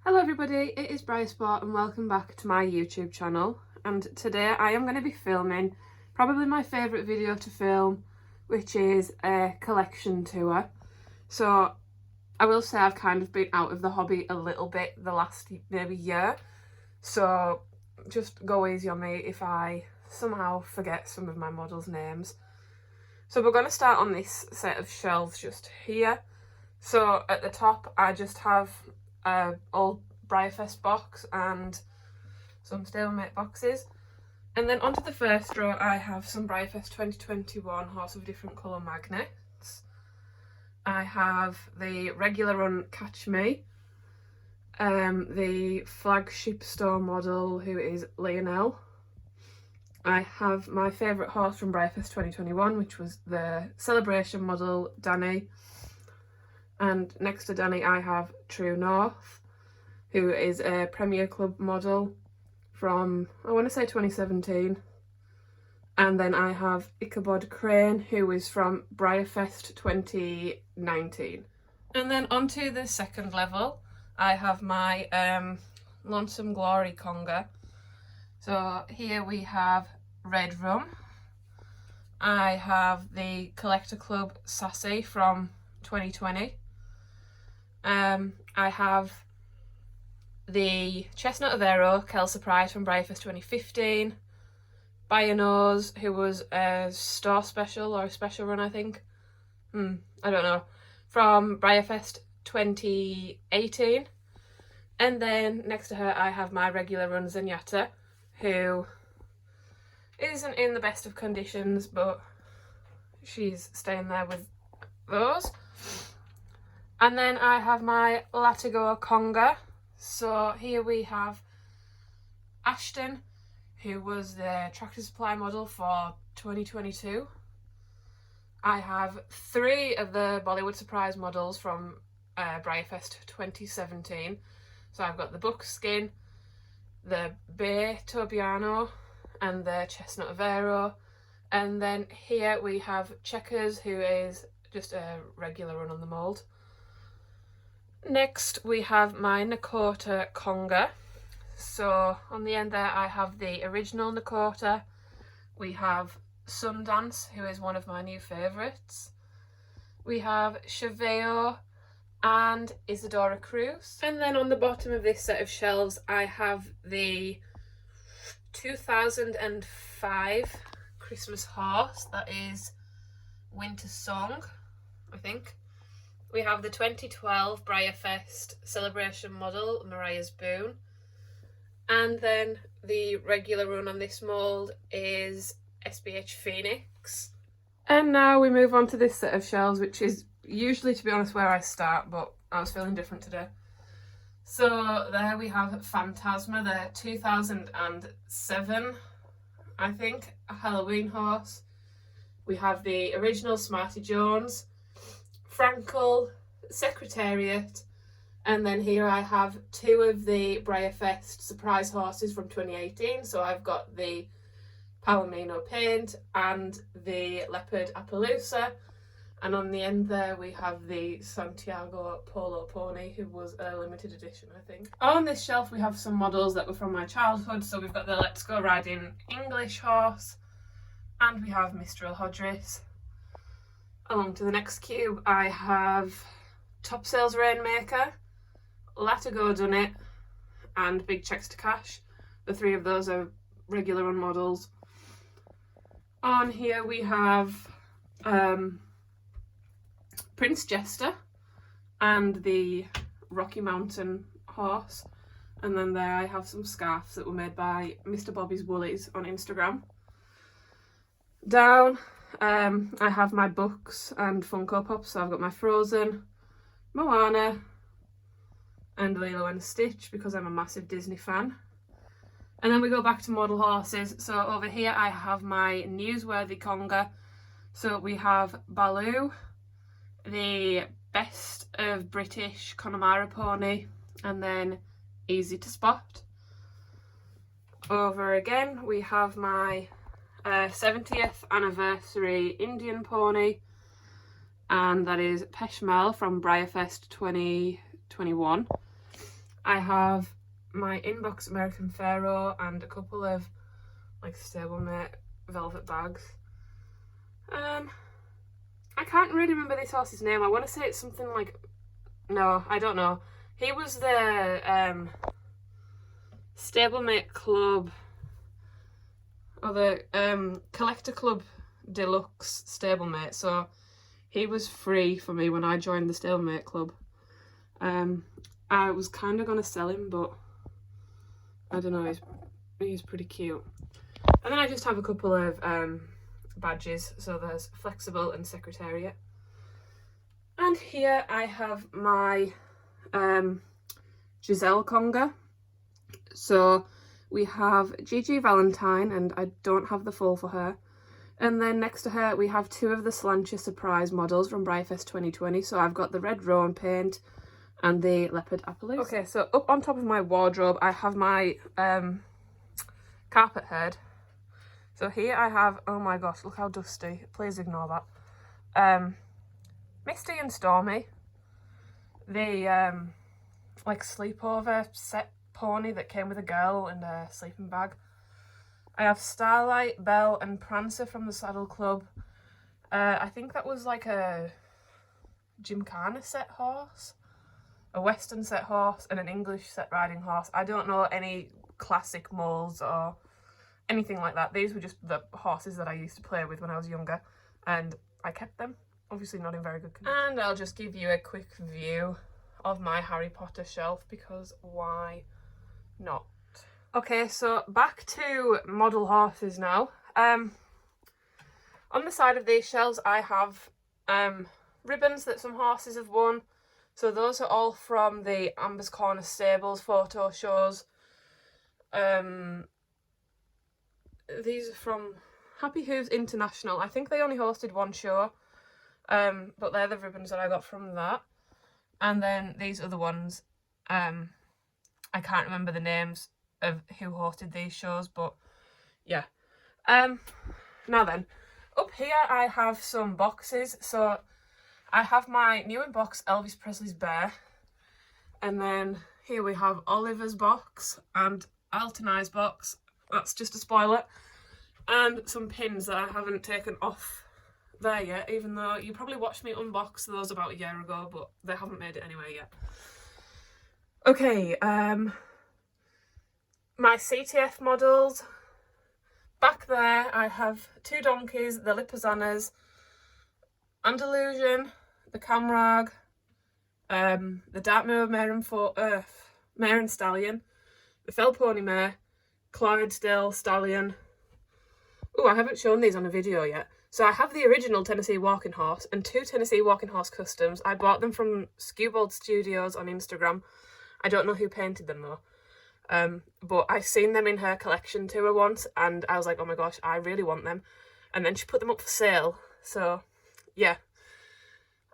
Hello everybody, it is BreyerSport and welcome back to my YouTube channel, and today I am going to be filming probably my favourite video to film, which is a collection tour. So I will say I've kind of been out of the hobby a little bit the last maybe year, so just go easy on me if I somehow forget some of my models' names. So we're going to start on this set of shelves just here. So at the top I just have old BreyerSport box and some stablemate boxes, and then onto the first row I have some BreyerSport 2021 Horse of Different Colour magnets. I have the regular run Catch Me, the flagship store model who is Lionel. I have my favourite horse from BreyerSport 2021, which was the celebration model Danny. And next to Danny I have True North, who is a Premier Club model from, I want to say 2017. And then I have Ichabod Crane, who is from BreyerFest 2019. And then onto the second level, I have my Lonesome Glory Conga. So here we have Red Rum. I have the Collector Club Sassy from 2020. I have the Chestnut of Aero, Kel Surprise from BreyerFest 2015. Nose, who was a store special or a special run, I think. I don't know. From BreyerFest 2018. And then next to her I have my regular run Zenyatta, who isn't in the best of conditions, but she's staying there with those. And then I have my Latigo Conga. So here we have Ashton, who was the Tractor Supply model for 2022. I have 3 of the Bollywood Surprise models from BreyerFest 2017. So I've got the Buckskin, the Bay Tobiano, and the Chestnut of Aero. And then here we have Checkers, who is just a regular run on the mould. Next we have my Nakota Conga. So on the end there I have the original Nakota. We have Sundance, who is one of my new favourites. We have Chaveo and Isadora Cruz. And then on the bottom of this set of shelves I have the 2005 Christmas horse, that is Winter Song, I think. We have the 2012 BreyerFest celebration model, Mariah's Boon. And then the regular run on this mould is SBH Phoenix. And now we move on to this set of shelves, which is usually, to be honest, where I start, but I was feeling different today. So there we have Phantasma, the 2007, I think, a Halloween horse. We have the original Smarty Jones, Frankel, Secretariat, and then here I have 2 of the BreyerFest surprise horses from 2018. So I've got the Palomino Paint and the Leopard Appaloosa, and on the end there we have the Santiago Polo Pony, who was a limited edition, I think. On this shelf we have some models that were from my childhood. So we've got the Let's Go Riding English horse, and we have Mistral Hodris. Along to the next cube I have Top Sales Rainmaker, Latigo Done It, and Big Checks to Cash. The 3 of those are regular run models. On here we have Prince Jester and the Rocky Mountain horse. And then there I have some scarves that were made by Mr. Bobby's Woolies on Instagram. Down I have my books and Funko Pops. So I've got my Frozen, Moana, and Lilo and Stitch, because I'm a massive Disney fan. And then we go back to model horses. So over here I have my Newsworthy Conga. So we have Baloo, the Best of British Connemara pony, and then Easy to Spot. Over again we have my 70th anniversary Indian pony, and that is Peshmel from BreyerFest 2021. I have my Inbox American Pharaoh and a couple of like stablemate velvet bags. I can't really remember this horse's name. I want to say it's something like, no, I don't know. He was the stablemate club, or the Collector Club Deluxe stablemate, so he was free for me when I joined the stablemate club. I was kind of going to sell him, but I don't know, he's pretty cute. And then I just have a couple of badges, so there's Flexible and Secretariat. And here I have my Giselle Conger. So we have Gigi Valentine, and I don't have the full for her. And then next to her we have two of the Slancher Surprise models from BreyerFest 2020. So I've got the Red Roan paint and the Leopard Appaloosa. Okay, so up on top of my wardrobe I have my carpet head. So here I have, oh my gosh, look how dusty, please ignore that. Misty and Stormy, the like sleepover set pony that came with a girl and a sleeping bag. I have Starlight, Belle and Prancer from the Saddle Club. I think that was like a Gymkhana set horse, a Western set horse and an English set riding horse. I don't know any classic moles or anything like that. These were just the horses that I used to play with when I was younger, and I kept them. Obviously not in very good condition. And I'll just give you a quick view of my Harry Potter shelf, because why not? Okay, so back to model horses now. On the side of these shelves I have ribbons that some horses have won. So those are all from the Amber's Corner Stables photo shows. These are from Happy Hooves International. I think they only hosted one show, but they're the ribbons that I got from that. And then these other ones, I can't remember the names of who hosted these shows, but yeah. Now then, up here I have some boxes. So I have my new in box Elvis Presley's Bear, and then here we have Oliver's box and Alton Eye's box. That's just a spoiler. And some pins that I haven't taken off there yet, even though you probably watched me unbox those about a year ago, but they haven't made it anywhere yet. Okay, my CTF models. Back there I have two donkeys, the Lipizzanas, Andalusian, the Camrag, the Dartmoor Mare and Stallion, the Fell Pony Mare, Clydesdale Stallion. Oh, I haven't shown these on a video yet. So I have the original Tennessee Walking Horse and two Tennessee Walking Horse customs. I bought them from Skewbald Studios on Instagram. I don't know who painted them though. But I seen them in her collection tour once and I was like, oh my gosh, I really want them. And then she put them up for sale. So yeah,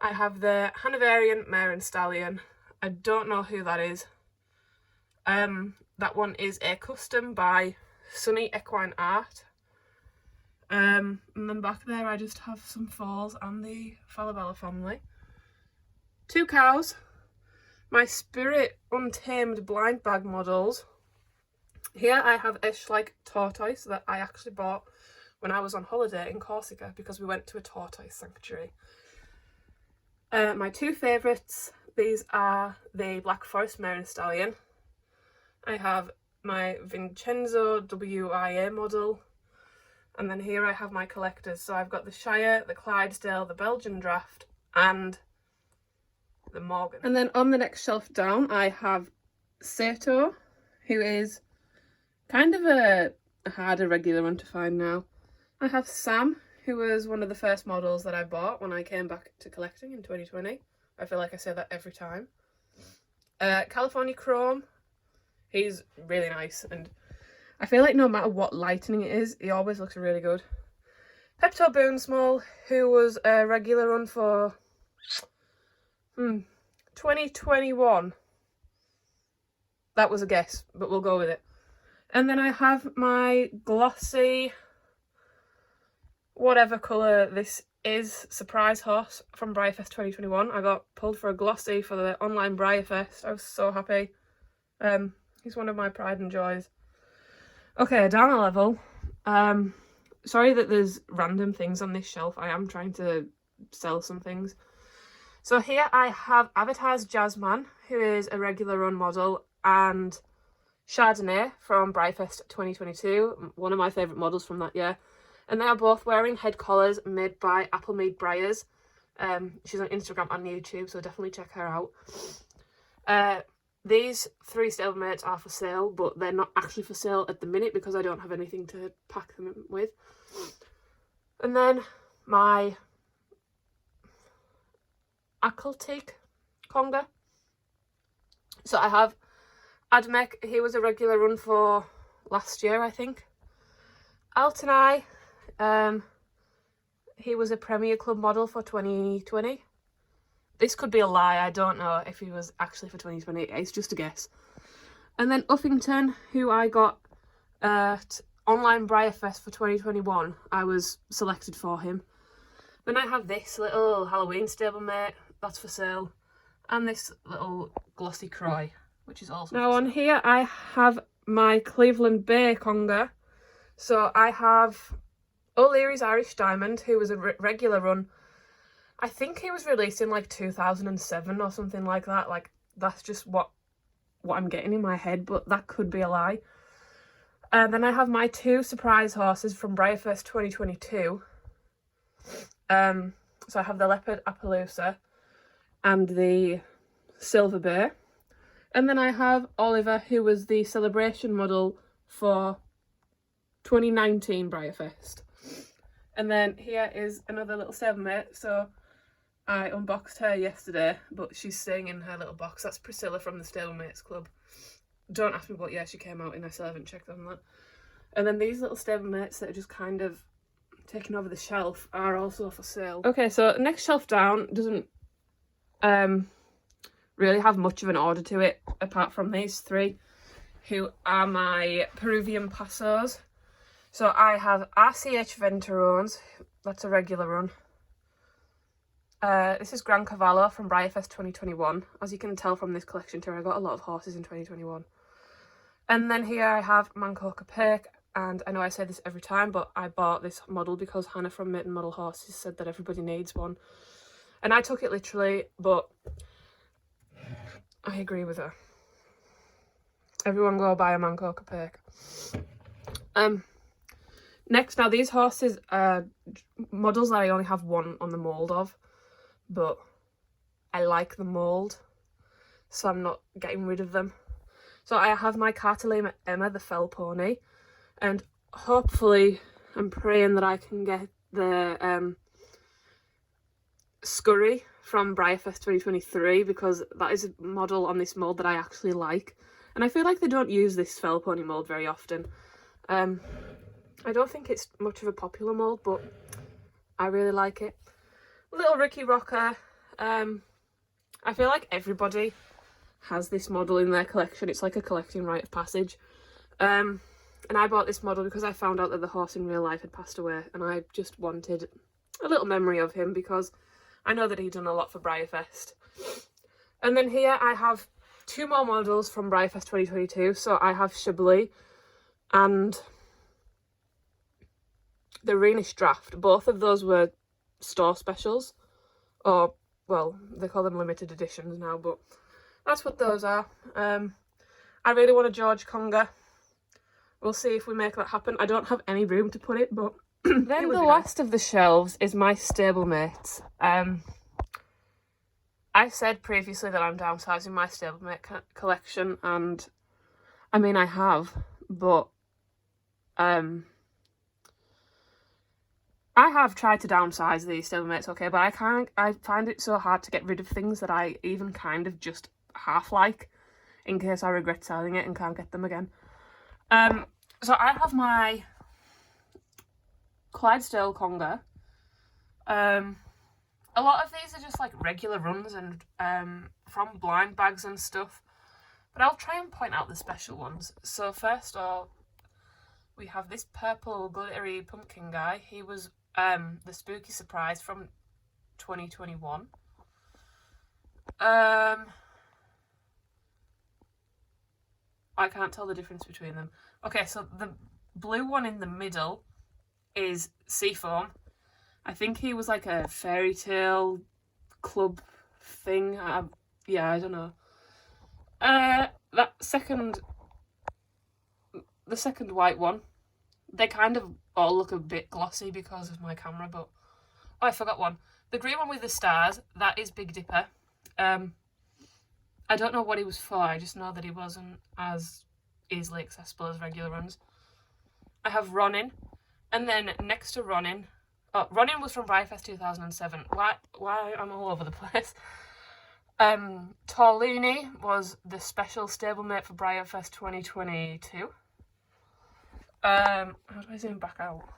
I have the Hanoverian Mare and Stallion. I don't know who that is. That one is a custom by Sunny Equine Art. And then back there I just have some foals and the Falabella family. Two cows. My Spirit Untamed blind bag models. Here I have a Schleich tortoise that I actually bought when I was on holiday in Corsica because we went to a tortoise sanctuary. My two favourites, these are the Black Forest Mare and Stallion. I have my Vincenzo WIA model. And then here I have my collectors. So I've got the Shire, the Clydesdale, the Belgian Draft, and the Morgan. And then on the next shelf down, I have Sato, who is kind of a harder regular one to find now. I have Sam, who was one of the first models that I bought when I came back to collecting in 2020. I feel like I say that every time. California Chrome, he's really nice, and I feel like no matter what lightening it is, he always looks really good. Pepto Boonsmall, who was a regular run for 2021. That was a guess, but we'll go with it. And then I have my glossy, whatever colour this is, surprise horse from BreyerFest 2021. I got pulled for a glossy for the online BreyerFest. I was so happy. He's one of my pride and joys. Okay, down a level. Sorry that there's random things on this shelf. I am trying to sell some things. So here I have Avatar's Jasmine, who is a regular run model, and Chardonnay from BreyerSport 2022, one of my favourite models from that year. And they are both wearing head collars made by Applemead Breyers. She's on Instagram and YouTube, so definitely check her out. These 3 stablemates are for sale, but they're not actually for sale at the minute because I don't have anything to pack them with. And then my Akeltique Conga. So I have Admec, he was a regular run for last year, I think. Altonai, he was a Premier Club model for 2020. This could be a lie, I don't know if he was actually for 2020, it's just a guess. And then Uffington, who I got at Online BreyerFest for 2021, I was selected for him. Then I have this little Halloween stablemate, that's for sale. And this little glossy Croy, which is also now on here I have my Cleveland Bay Conga. So I have O'Leary's Irish Diamond, who was a regular run. I think he was released in like 2007 or something like that. Like, that's just what I'm getting in my head, but that could be a lie. And then I have my 2 surprise horses from BreyerFest 2022. So I have the Leopard Appaloosa and the Silver Bay. And then I have Oliver, who was the celebration model for 2019 BreyerFest. And then here is another little stablemate. So I unboxed her yesterday, but she's staying in her little box. That's Priscilla from the Stablemates Club. Don't ask me what year she came out in, I still haven't checked on that. And then these little stablemates that are just kind of taking over the shelf are also for sale. Okay, so next shelf down doesn't really have much of an order to it, apart from these 3, who are my Peruvian Passos. So I have RCH Venturones, that's a regular run. This is Gran Cavallo from BreyerFest 2021. As you can tell from this collection tour, I got a lot of horses in 2021. And then here I have Mancoca Peak, and I know I say this every time, but I bought this model because Hannah from Maiden Model Horses said that everybody needs one. And I took it literally, but I agree with her. Everyone go buy a Mancoca Peak. Next, now these horses are models that I only have one on the mould of, but I like the mould, so I'm not getting rid of them. So I have my Cartelema Emma, the fell pony, and hopefully I'm praying that I can get the Scurry from BreyerFest 2023, because that is a model on this mould that I actually like. And I feel like they don't use this fell pony mould very often. I don't think it's much of a popular mould, but I really like it. Little Ricky Rocker. I feel like everybody has this model in their collection. It's like a collecting rite of passage. And I bought this model because I found out that the horse in real life had passed away, and I just wanted a little memory of him because I know that he'd done a lot for BreyerFest. And then here I have 2 more models from BreyerFest 2022. So I have Chablis and the Rhenish Draft. Both of those were store specials, or, well, they call them limited editions now, but that's what those are. I really want a George Conga. We'll see if we make that happen. I don't have any room to put it, but then the last of the shelves is my stablemates. I said previously that I'm downsizing my stablemate collection, and I mean I have, but I have tried to downsize these stablemates, okay, but I find it so hard to get rid of things that I even kind of just half like, in case I regret selling it and can't get them again. So I have my Clydesdale Conga. A lot of these are just like regular runs and from blind bags and stuff, but I'll try and point out the special ones. So first off, we have this purple glittery pumpkin guy. He was the spooky surprise from 2021. I can't tell the difference between them. Okay, so the blue one in the middle is Seafoam. I think he was like a fairy tale club thing. Yeah, I don't know. The second white one, they kind of all look a bit glossy because of my camera, but oh, I forgot one. The green one with the stars, that is Big Dipper. I don't know what he was for, I just know that he wasn't as easily accessible as regular runs. I have Ronin, and then next to Ronin, oh, Ronin was from BreyerFest 2007. Why I'm all over the place. Torlini was the special stablemate for BreyerFest 2022. How do I zoom back out?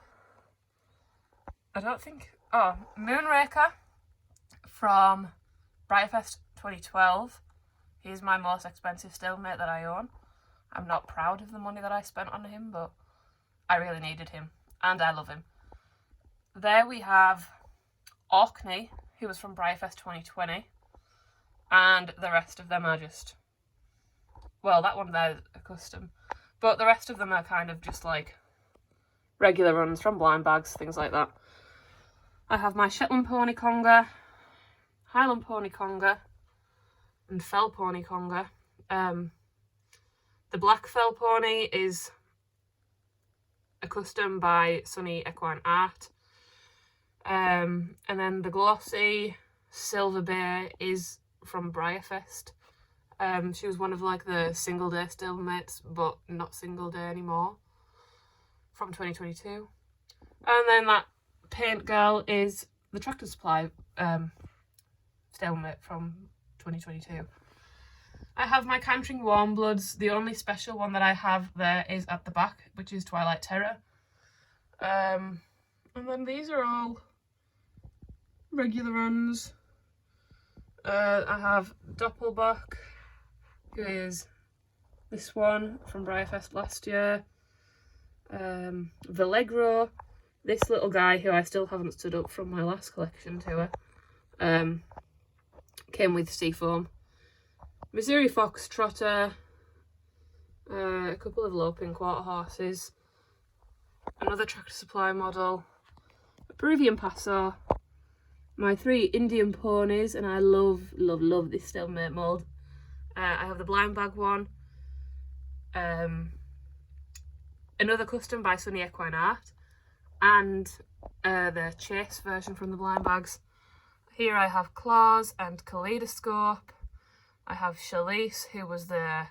I don't think... Oh, Moonraker from BreyerFest 2012. He's my most expensive stablemate that I own. I'm not proud of the money that I spent on him, but I really needed him, and I love him. There we have Orkney, who was from BreyerFest 2020, and the rest of them are just... Well, that one there is a custom, but the rest of them are kind of just like regular runs from blind bags, things like that. I have my Shetland Pony Conga, Highland Pony Conga, and Fell Pony Conga. The black Fell Pony is a custom by Sunny Equine Art. And then the glossy Silver Bay is from BreyerFest. She was one of like the single day stablemates, but not single day anymore, from 2022. And then that Paint Girl is the Tractor Supply stablemate from 2022. I have my Cantering Warmbloods. The only special one that I have there is at the back, which is Twilight Terror. And then these are all regular runs. I have Doppelbach, who is this one from BreyerFest last year. Vellegro, this little guy who I still haven't stood up from my last collection tour, came with Seafoam. Missouri Fox Trotter, a couple of Loping Quarter Horses, another Tractor Supply model, a Peruvian Paso, my 3 Indian ponies, and I love this stablemate mould. I have the blind bag one, another custom by Sunny Equine Art, and the chase version from the blind bags. Here I have Claws and Kaleidoscope. I have Shalise, who was the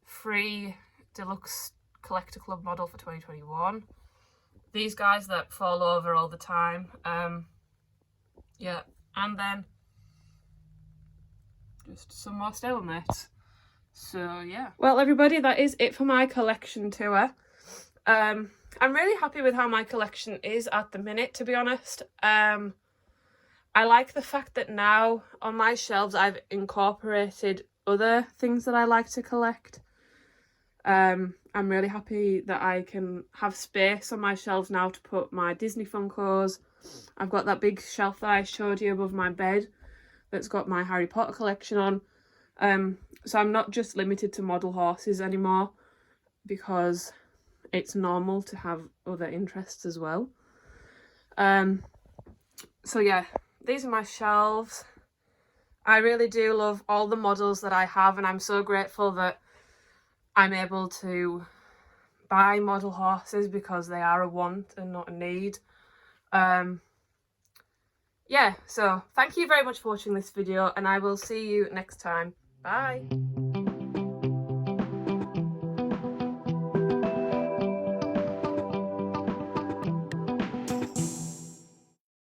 free deluxe collector club model for 2021. These guys that fall over all the time. Yeah, and then just some more stablemates. So yeah. Well, everybody, that is it for my collection tour. I'm really happy with how my collection is at the minute, to be honest. I like the fact that now on my shelves I've incorporated other things that I like to collect. I'm really happy that I can have space on my shelves now to put my Disney Funkos. I've got that big shelf that I showed you above my bed that's got my Harry Potter collection on. So I'm not just limited to model horses anymore, because it's normal to have other interests as well. So yeah, these are my shelves. I really do love all the models that I have, and I'm so grateful that I'm able to buy model horses because they are a want and not a need. Yeah, so thank you very much for watching this video, and I will see you next time. Bye!